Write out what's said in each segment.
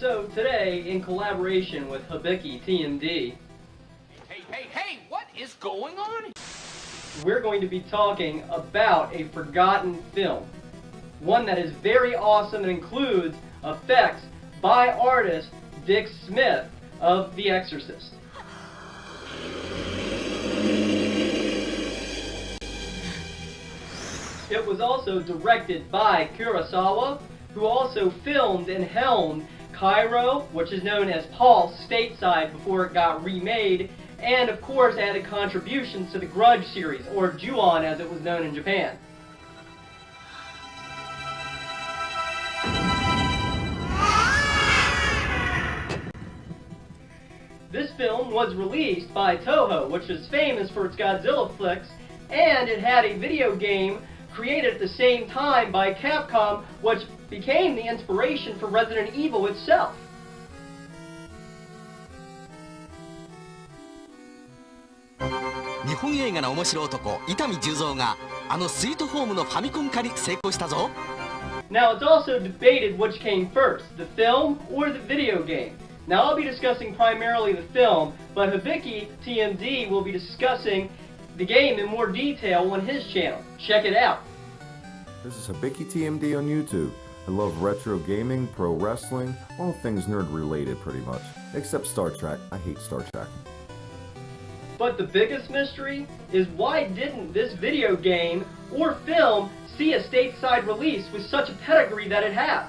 So today, in collaboration with Hibiki TMD, Hey, what is going on? We're going to be talking about a forgotten film. One that is very awesome and includes effects by artist Dick Smith of The Exorcist. It was also directed by Kurosawa, who also filmed and helmed Cairo, which is known as Pulse stateside before it got remade, and of course added contributions to the Grudge series, or Ju-on as it was known in Japan. This film was released by Toho, which is famous for its Godzilla flicks, and it had a video game created at the same time by Capcom, which became the inspiration for Resident Evil itself. Now it's also debated which came first, the film or the video game. Now I'll be discussing primarily the film, but Hibiki TMD will be discussing the game in more detail on his channel. Check it out. This is Hibiki TMD on YouTube. I love retro gaming, pro wrestling, all things nerd related pretty much. Except Star Trek. I hate Star Trek. But the biggest mystery is why didn't this video game or film see a stateside release with such a pedigree that it has?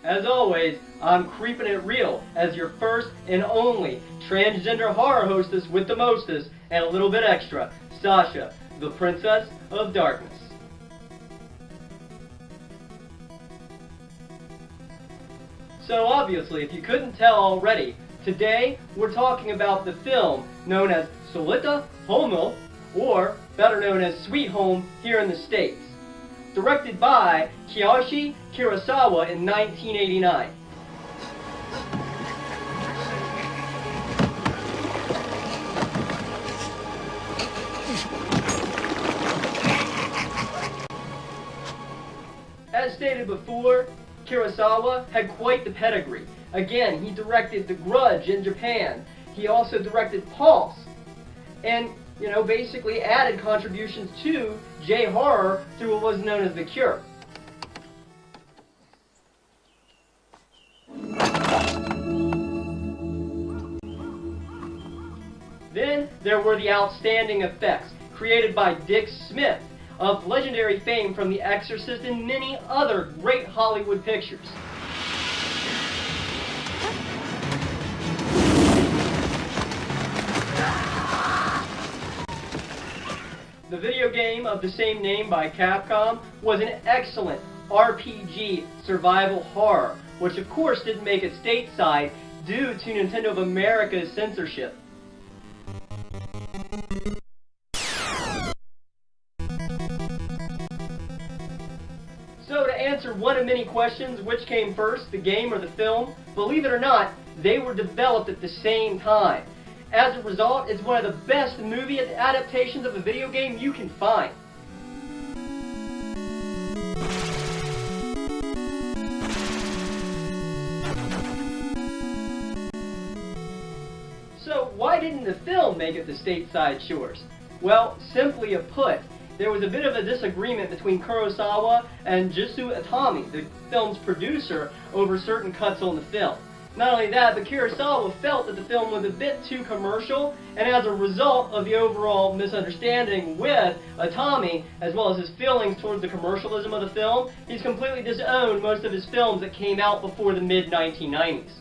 As always, I'm keeping it real as your first and only transgender horror hostess with the mostest and a little bit extra, Sasha, the Princess of Darkness. So obviously, if you couldn't tell already, today we're talking about the film known as Solita Homo, or better known as Sweet Home here in the States. Directed by Kiyoshi Kurosawa in 1989. As stated before, Kurosawa had quite the pedigree. Again, he directed The Grudge in Japan. He also directed Pulse. And basically added contributions to J-horror through what was known as The Cure. Then there were the outstanding effects created by Dick Smith of legendary fame from The Exorcist and many other great Hollywood pictures. The video game of the same name by Capcom was an excellent RPG survival horror, which of course didn't make it stateside due to Nintendo of America's censorship. So to answer one of many questions, which came first, the game or the film, believe it or not, they were developed at the same time. As a result, it's one of the best movie adaptations of a video game you can find. So why didn't the film make it to stateside shores? Well, simply put, there was a bit of a disagreement between Kurosawa and Jisu Itami, the film's producer, over certain cuts on the film. Not only that, but Kurosawa felt that the film was a bit too commercial, and as a result of the overall misunderstanding with Itami, as well as his feelings towards the commercialism of the film, he's completely disowned most of his films that came out before the mid-1990s.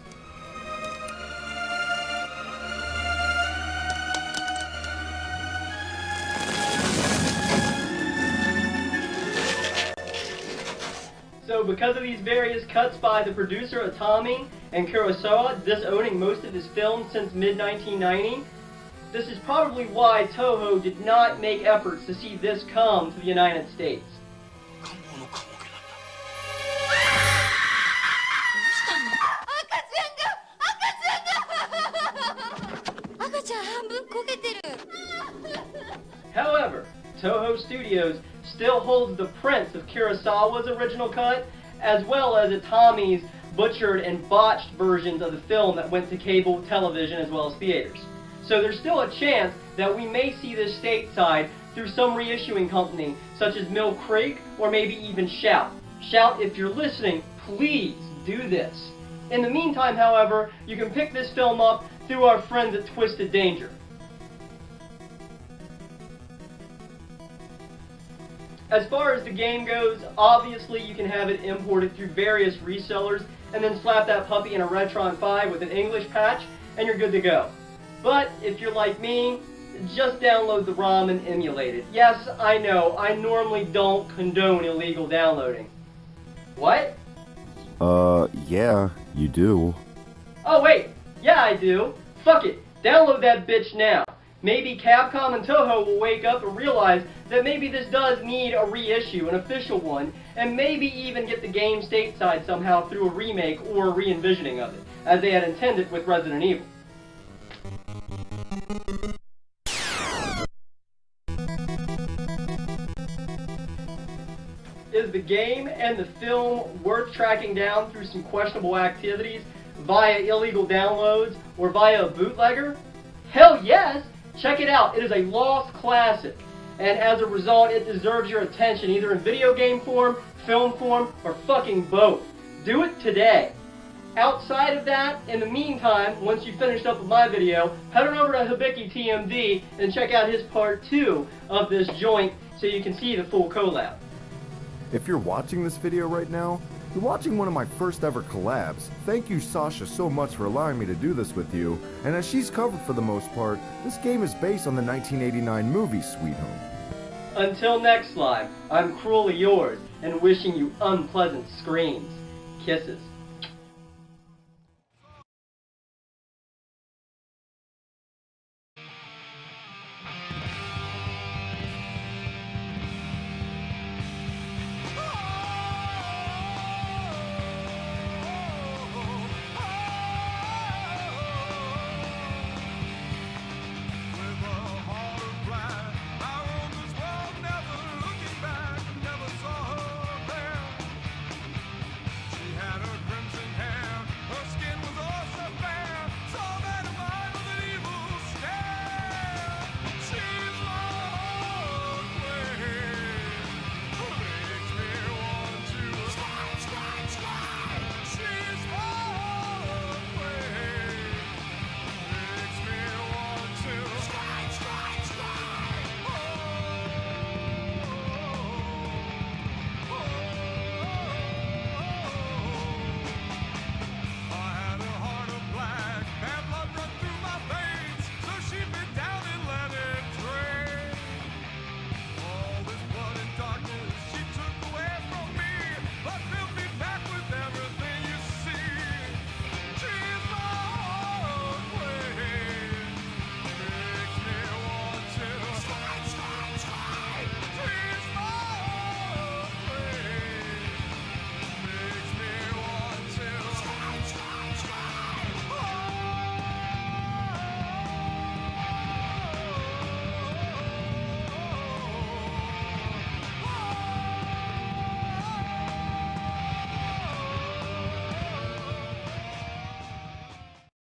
So because of these various cuts by the producer Itami and Kurosawa disowning most of his films since mid-1990, this is probably why Toho did not make efforts to see this come to the United States. However, Toho Studios still holds the prints of Kurosawa's original cut, as well as Itami's butchered and botched versions of the film that went to cable television as well as theaters. So there's still a chance that we may see this stateside through some reissuing company, such as Mill Creek or maybe even Shout. Shout, if you're listening, please do this. In the meantime, however, you can pick this film up through our friends at Twisted Danger. As far as the game goes, obviously you can have it imported through various resellers and then slap that puppy in a Retron 5 with an English patch and you're good to go. But if you're like me, just download the ROM and emulate it. Yes, I know, I normally don't condone illegal downloading. What? Yeah, you do. Oh wait, yeah I do. Fuck it, download that bitch now. Maybe Capcom and Toho will wake up and realize that maybe this does need a reissue, an official one, and maybe even get the game stateside somehow through a remake or a re-envisioning of it, as they had intended with Resident Evil. Is the game and the film worth tracking down through some questionable activities via illegal downloads or via a bootlegger? Hell yes! Check it out, it is a lost classic, and as a result it deserves your attention either in video game form, film form, or fucking both. Do it today. Outside of that, in the meantime, once you finished up with my video, head on over to Hibiki TMD and check out his part 2 of this joint so you can see the full collab. If you're watching this video right now, you're watching one of my first ever collabs. Thank you, Sasha, so much for allowing me to do this with you. And as she's covered for the most part, this game is based on the 1989 movie Sweet Home. Until next slime, I'm cruelly yours and wishing you unpleasant screams. Kisses.